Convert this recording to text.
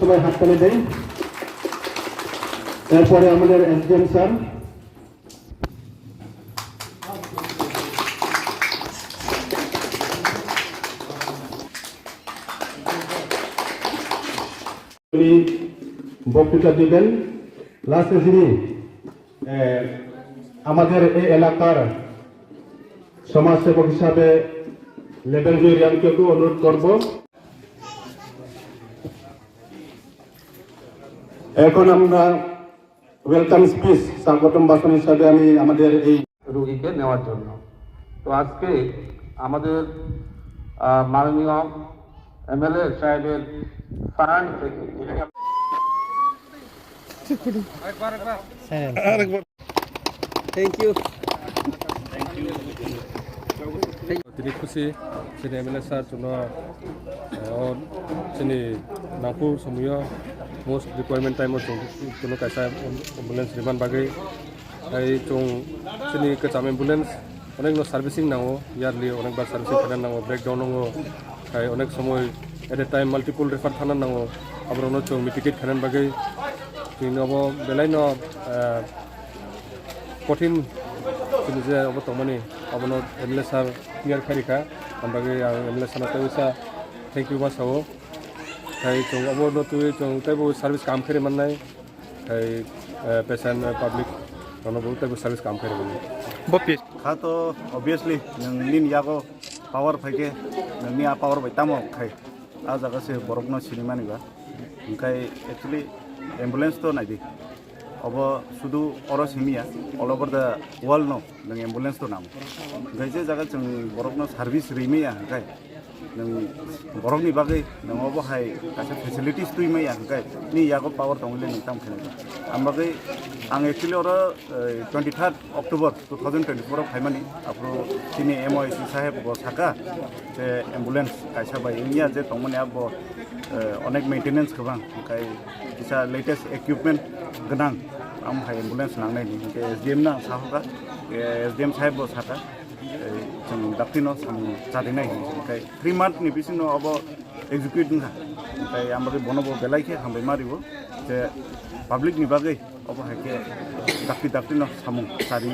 সবাই হাততালি দেই। এরপরে আমাদের এসডিএম স্যার, তিনি বক্তৃতা দিবেন। লাস্টে যিনি আমাদের এই এলাকার সমাজসেবক হিসাবে লেবেল রিয়ানকে অনুরোধ করব। এখন আমরা ওয়েলকাম স্পিচ স্বাগতম ভাষণ হিসাবে আমি আমাদের এই রোগীকে নেওয়ার জন্য। তো আজকে আমাদের মাননীয় এমএলএ সাহেবের ফান্ড থেকে তিনি খুশি sini MLA sar chuno sini nangpu samuyo most requirement time chuno kaisa ambulance riman bagai ai chung sini kacham ambulance onek no servicing nango yearly onek bar servicing khanan nango breakdown nango ai onek samoy at a time multiple refer khanan nango abro no chung mitigate khanan bagai tin obo belai no কঠিন sini je obo tongmani abono MLA sar clear kharika ambagai MLA sar ta thank you mas ho kai chung obo no tu chung taibo service kam khare mannai kai patient public ono bo taibo service kam khare mannai bopis kha to obviously nin yago power phaike ni a power baitamo khai a jaga se borok no sinimani ba kai actually ambulance to nai di obo sudu oro simia all over the world no nang ambulance to nam gai je jaga chung borok no service rimia kai nang borok ni bagai nang obo hai kasa facilities tu imaya kai ni yago power tongile ni tam khane ambagai ang actually oro 23rd October 2024 phaimani apro tini MOIC saheb bo thaka je ambulance kaisa bai inia je tongmani abo onek maintenance khobang kai bisa latest equipment ganang am hai ambulance nangnai ni ke SDM na sahoga SDM saheb bo thaka जों दाक्तिनो साम जादिनाय ओमफ्राय 3 month नि बिसिनो अब execute ना ओमफ्राय आमबो बनबो बेलायखे हामबाय मारिबो जे पाब्लिक नि बागै अब हायके दाक्तिनो साम जारि